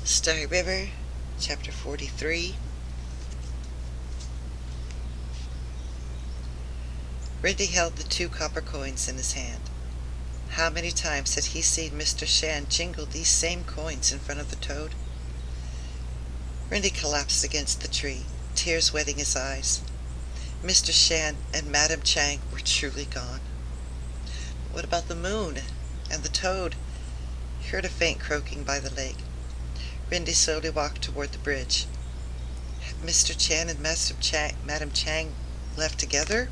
Starry River, Chapter 43. Rindy held the 2 copper coins in his hand. How many times had he seen Mr. Shan jingle these same coins in front of the toad? Rindy collapsed against the tree, tears wetting his eyes. Mr. Shan and Madame Chang were truly gone. But what about the moon and the toad? He heard a faint croaking by the lake. Rindy slowly walked toward the bridge. Had Mr. Chan and Madame Chang left together?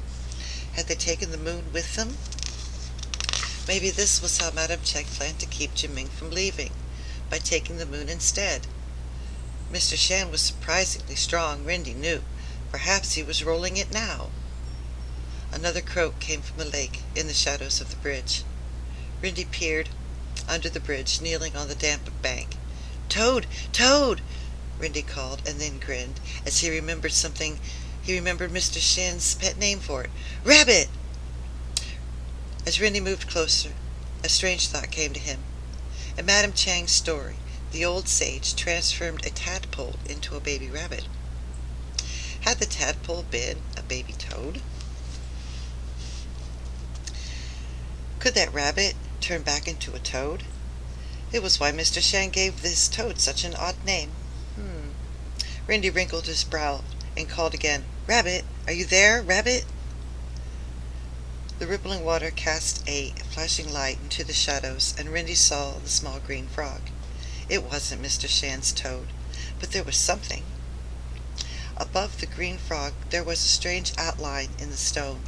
Had they taken the moon with them? Maybe this was how Madame Chang planned to keep Jiming from leaving, by taking the moon instead. Mr. Shan was surprisingly strong, Rindy knew. Perhaps he was rolling it now. Another croak came from the lake, in the shadows of the bridge. Rindy peered under the bridge, kneeling on the damp bank. "Toad! Toad!" Rindy called, and then grinned, as he remembered something. He remembered Mr. Shan's pet name for it. "Rabbit!" As Rindy moved closer, a strange thought came to him. In Madame Chang's story, the old sage transformed a tadpole into a baby rabbit. Had the tadpole been a baby toad? Could that rabbit turn back into a toad? It was why Mr. Shan gave this toad such an odd name. Rindy wrinkled his brow and called again, "Rabbit! Are you there, Rabbit?" The rippling water cast a flashing light into the shadows, and Rindy saw the small green frog. It wasn't Mr. Shan's toad, but there was something. Above the green frog there was a strange outline in the stone.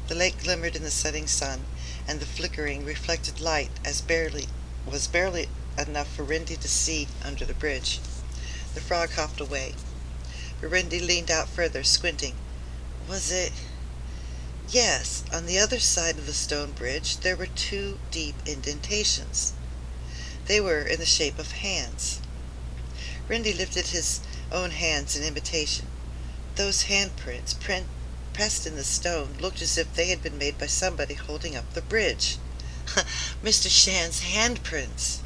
The lake glimmered in the setting sun, and the flickering reflected light was barely enough for Rindy to see under the bridge. The frog hopped away, but Rindy leaned out further, squinting. Was it? Yes, on the other side of the stone bridge there were 2 deep indentations. They were in the shape of hands. Rindy lifted his own hands in imitation. Those handprints, pressed in the stone, looked as if they had been made by somebody holding up the bridge. Mr. Shan's handprints!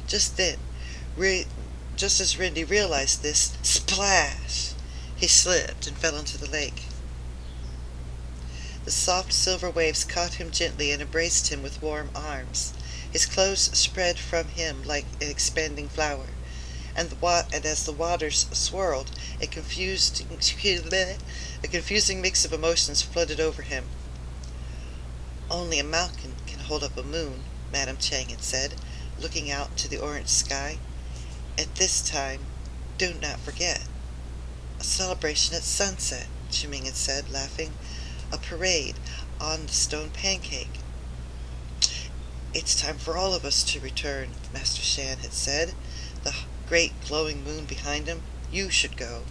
Just then, just as Rindy realized this, splash! He slipped and fell into the lake. The soft silver waves caught him gently and embraced him with warm arms. His clothes spread from him like an expanding flower, and as the waters swirled, a confusing mix of emotions flooded over him. "Only a mountain can hold up a moon," Madame Chang had said, looking out into the orange sky. "At this time, do not forget. A celebration at sunset," Jiming had said, laughing. "A parade on the stone pancake." "It's time for all of us to return," Master Shan had said, the great glowing moon behind him. "You should go."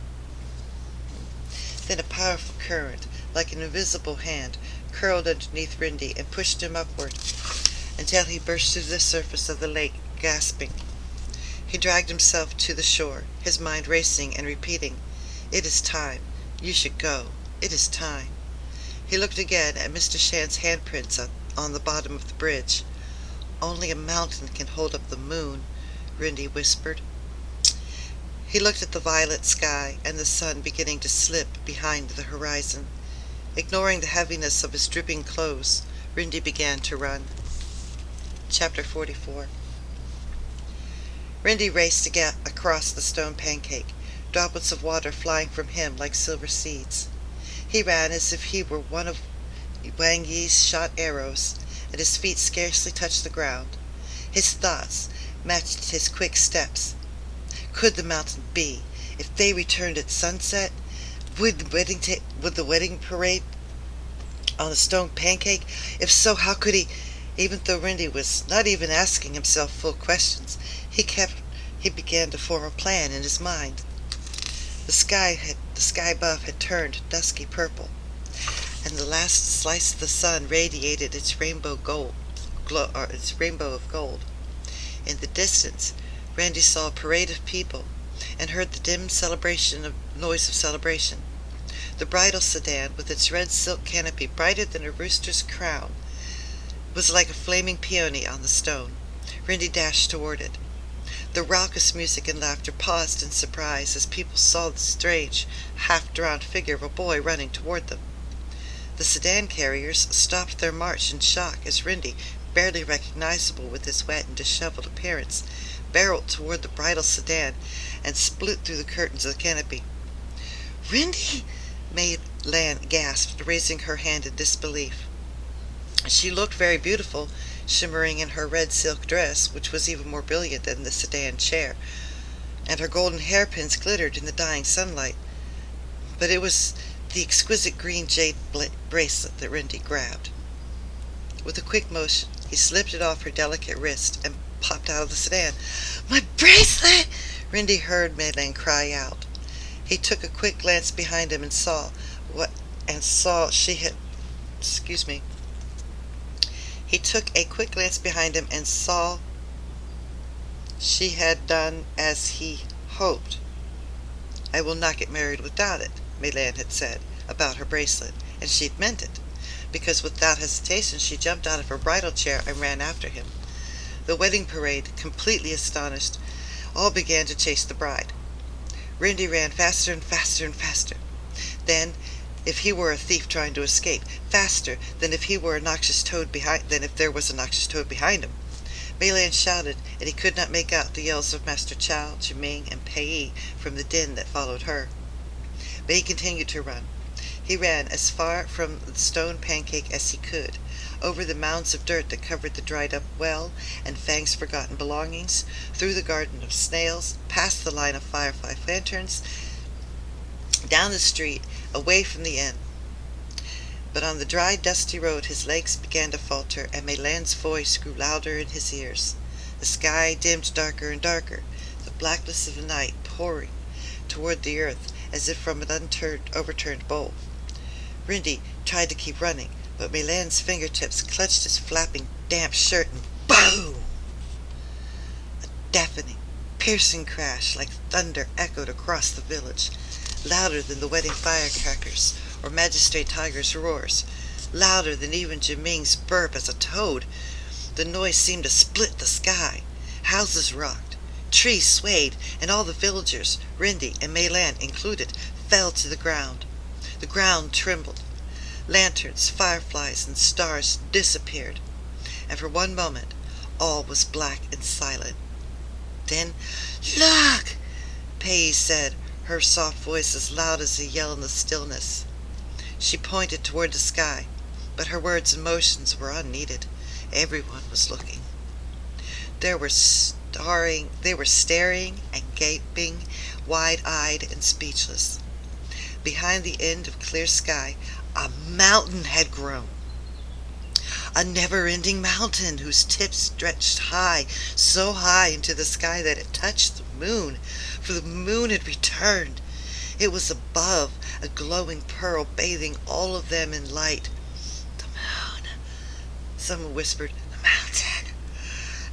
Then a powerful current, like an invisible hand, curled underneath Rindy and pushed him upward until he burst through the surface of the lake, gasping. He dragged himself to the shore, his mind racing and repeating, "It is time. You should go. It is time." He looked again at Mr. Shan's handprints on the bottom of the bridge. "Only a mountain can hold up the moon," Rindy whispered. He looked at the violet sky and the sun beginning to slip behind the horizon. Ignoring the heaviness of his dripping clothes, Rindy began to run. Chapter 44. Rindy raced across the stone pancake, droplets of water flying from him like silver seeds. He ran as if he were one of Wang Yi's shot arrows, and his feet scarcely touched the ground. His thoughts matched his quick steps. Could the mountain be? If they returned at sunset, would the wedding parade on the stone pancake? If so, how could he? Even though Rindy was not even asking himself full questions, he began to form a plan in his mind. The sky above had turned dusky purple, and the last slice of the sun radiated its rainbow of gold. In the distance, Rindy saw a parade of people and heard the dim noise of celebration. The bridal sedan, with its red silk canopy brighter than a rooster's crown, was like a flaming peony on the stone. Rindy dashed toward it. The raucous music and laughter paused in surprise as people saw the strange, half-drowned figure of a boy running toward them. The sedan carriers stopped their march in shock as Rindy, barely recognizable with his wet and disheveled appearance, barreled toward the bridal sedan and split through the curtains of the canopy. "Rindy!" May-Lan gasped, raising her hand in disbelief. She looked very beautiful, shimmering in her red silk dress, which was even more brilliant than the sedan chair, and her golden hairpins glittered in the dying sunlight. But it was the exquisite green jade bracelet that Rindy grabbed. With a quick motion, he slipped it off her delicate wrist and popped out of the sedan. "My bracelet!" Rindy heard May-Lan cry out. He took a quick glance behind him and saw she had. He took a quick glance behind him and saw she had done as he hoped. "I will not get married without it," May-Lan had said about her bracelet, and she'd meant it, because without hesitation she jumped out of her bridal chair and ran after him. The wedding parade, completely astonished, all began to chase the bride. Rindy ran faster and faster and faster. Then, if he were a thief trying to escape, faster than if he were a noxious toad there was a noxious toad behind him. May-Lan shouted, and he could not make out the yells of Master Chow, Jiming, and Pei from the din that followed her. But he continued to run. He ran as far from the stone pancake as he could, over the mounds of dirt that covered the dried-up well and Fang's forgotten belongings, through the garden of snails, past the line of firefly lanterns, down the street, away from the inn. But on the dry, dusty road his legs began to falter, and May-Lan's voice grew louder in his ears. The sky dimmed darker and darker, the blackness of the night pouring toward the earth as if from an overturned bowl. Rindy tried to keep running, but May-Lan's fingertips clutched his flapping, damp shirt, and boom! A deafening, piercing crash like thunder echoed across the village, louder than the wedding firecrackers or Magistrate Tiger's roars, louder than even Jiming's burp as a toad. The noise seemed to split the sky. Houses rocked, trees swayed, and all the villagers, Rindy and May-Lan included, fell to the ground. The ground trembled. Lanterns, fireflies, and stars disappeared, and for one moment all was black and silent. Then, "Look!" Pei said, her soft voice as loud as a yell in the stillness. She pointed toward the sky, but her words and motions were unneeded. Everyone was looking. They were staring and gaping, wide-eyed and speechless. Behind the end of clear sky, a mountain had grown. A never-ending mountain whose tip stretched high, so high into the sky that it touched the moon, for the moon had returned. It was above, a glowing pearl bathing all of them in light. "The moon," someone whispered, "the mountain,"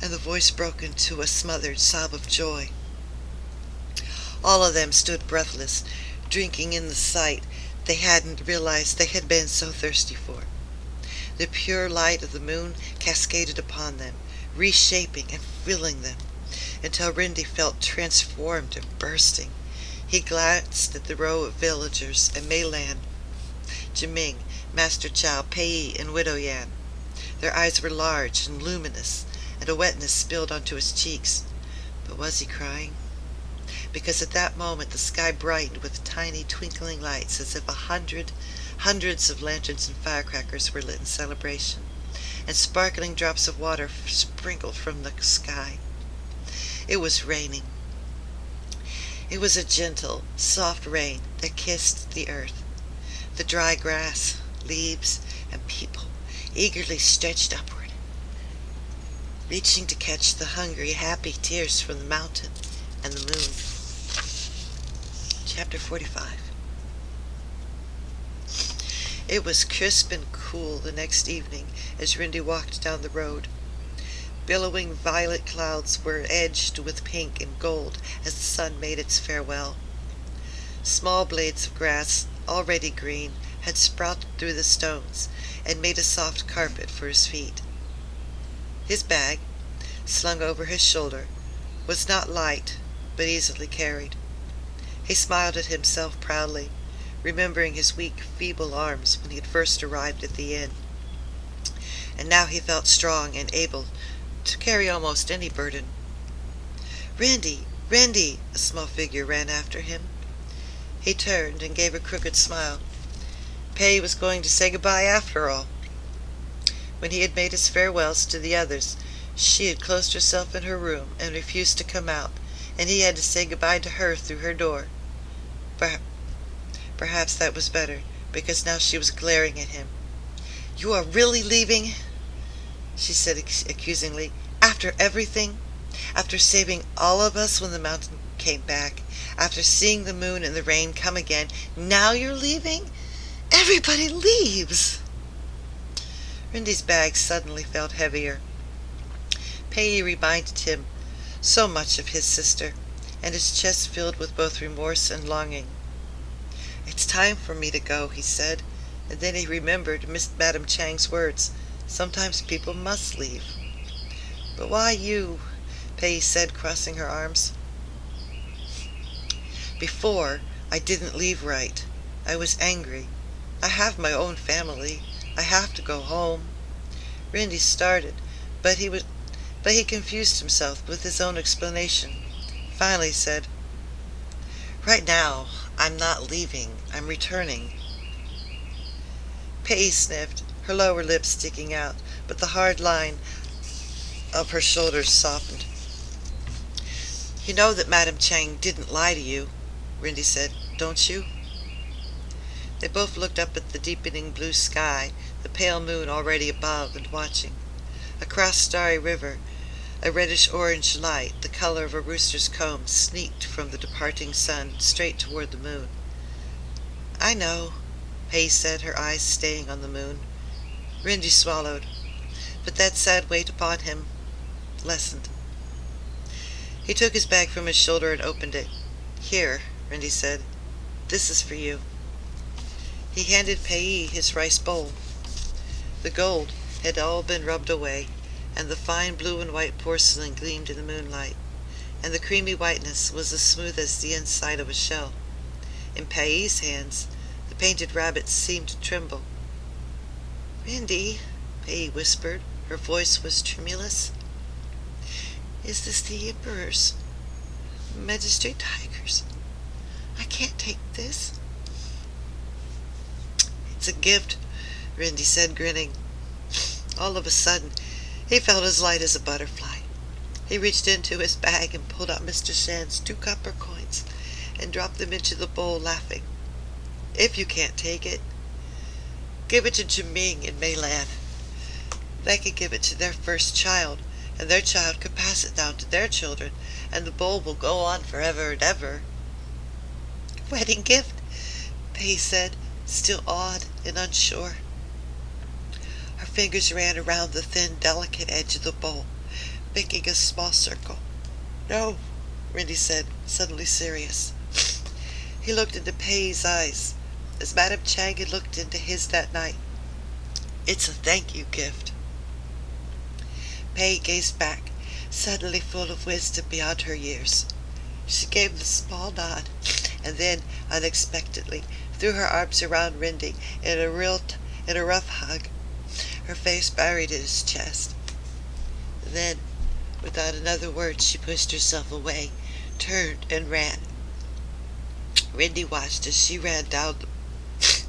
and the voice broke into a smothered sob of joy. All of them stood breathless, drinking in the sight they hadn't realized they had been so thirsty for. The pure light of the moon cascaded upon them, reshaping and filling them, until Rindy felt transformed and bursting. He glanced at the row of villagers and May-Lan, Jiming, Master Chow, Pei, and Widow Yan. Their eyes were large and luminous, and a wetness spilled onto his cheeks. But was he crying? Because at that moment the sky brightened with tiny twinkling lights as if hundreds of lanterns and firecrackers were lit in celebration, and sparkling drops of water sprinkled from the sky. It was raining. It was a gentle, soft rain that kissed the earth. The dry grass, leaves, and people eagerly stretched upward, reaching to catch the hungry, happy tears from the mountain and the moon. Chapter 45. It was crisp and cool the next evening as Rindy walked down the road. Billowing violet clouds were edged with pink and gold as the sun made its farewell. Small blades of grass, already green, had sprouted through the stones and made a soft carpet for his feet. His bag, slung over his shoulder, was not light, but easily carried. He smiled at himself proudly, remembering his weak, feeble arms when he had first arrived at the inn. And now he felt strong and able to carry almost any burden. "Randy! Randy!" a small figure ran after him. He turned and gave a crooked smile. Pei was going to say goodbye after all. When he had made his farewells to the others, she had closed herself in her room and refused to come out, and he had to say goodbye to her through her door. Perhaps that was better, because now she was glaring at him. "You are really leaving?" she said accusingly. "After everything? After saving all of us when the mountain came back? After seeing the moon and the rain come again? Now you're leaving? Everybody leaves!" Rindy's bag suddenly felt heavier. Pei reminded him so much of his sister, and his chest filled with both remorse and longing. "It's time for me to go," he said, and then he remembered Madame Chang's words. Sometimes people must leave. "But why you?" Pei said, crossing her arms. "Before, I didn't leave right. I was angry. I have my own family. I have to go home." Rindy started, but he confused himself with his own explanation. Finally said, "Right now, I'm not leaving. I'm returning." Pei sniffed, her lower lip sticking out, but the hard line of her shoulders softened. "You know that Madame Chang didn't lie to you," Rindy said, "don't you?" They both looked up at the deepening blue sky, the pale moon already above and watching. Across Starry River, a reddish-orange light, the color of a rooster's comb, sneaked from the departing sun straight toward the moon. "I know," Pei said, her eyes staying on the moon. Rindy swallowed, but that sad weight upon him lessened. He took his bag from his shoulder and opened it. "Here," Rindy said. "This is for you." He handed Pei his rice bowl. The gold had all been rubbed away, and the fine blue and white porcelain gleamed in the moonlight, and the creamy whiteness was as smooth as the inside of a shell. In Pei's hands, the painted rabbits seemed to tremble. "Rindy," Pei whispered. Her voice was tremulous. "Is this the Emperor's magistrate tigers? I can't take this." "It's a gift," Rindy said, grinning. All of a sudden, he felt as light as a butterfly. He reached into his bag and pulled out Mr. Shan's 2 copper coins and dropped them into the bowl, laughing. "If you can't take it, give it to Jiming in Meilan. They could give it to their first child, and their child could pass it down to their children, and the bowl will go on forever and ever." "Wedding gift?" Pei said, still awed and unsure. Her fingers ran around the thin, delicate edge of the bowl, making a small circle. "No," Rindy said, suddenly serious. He looked into Pei's eyes, as Madame Chang had looked into his that night. "It's a thank-you gift." Pei gazed back, suddenly full of wisdom beyond her years. She gave the small nod, and then, unexpectedly, threw her arms around Rindy in a rough hug, her face buried in his chest. Then, without another word, she pushed herself away, turned, and ran. Rindy watched as she ran down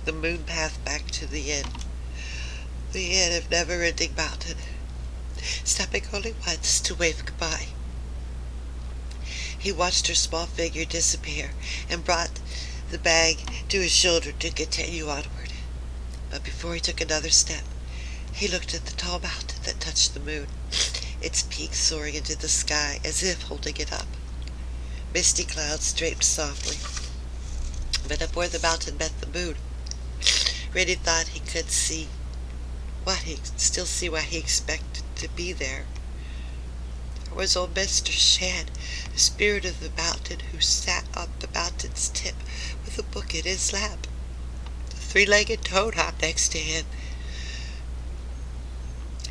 the moon path back to the inn of Never-Ending Mountain, stopping only once to wave goodbye. He watched her small figure disappear and brought the bag to his shoulder to continue onward. But before he took another step, he looked at the tall mountain that touched the moon, its peak soaring into the sky as if holding it up. Misty clouds draped softly, but up where the mountain met the moon, Rindy thought he could still see what he expected to be there. There was old Mr. Shan, the spirit of the mountain, who sat on the mountain's tip with a book in his lap. The 3-legged toad hopped next to him.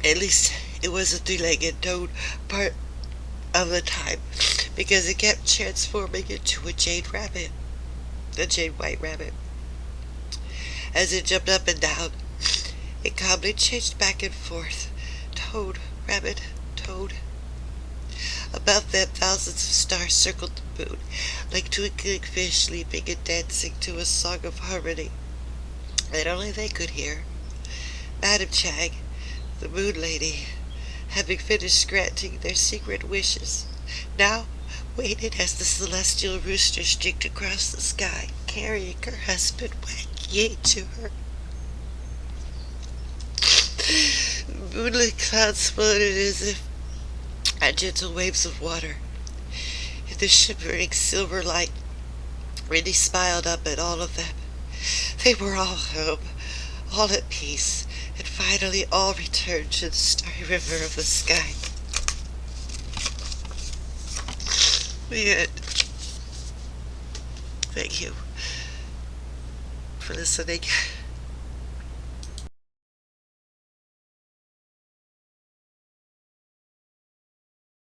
At least, it was a 3-legged toad part of the time, because it kept transforming into a jade rabbit, a jade white rabbit. As it jumped up and down, it calmly changed back and forth. Toad, rabbit, toad. Above them, thousands of stars circled the moon, like twinkling fish leaping and dancing to a song of harmony that only they could hear. Madam Chang, the moon lady, having finished granting their secret wishes, now waited as the celestial rooster streaked across the sky, carrying her husband Wang Yi to her. Moonlit clouds floated as if on gentle waves of water. In the shimmering silver light, Randy smiled up at all of them. They were all home, all at peace, and finally all returned to the Starry River of the sky. The end. Thank you for listening.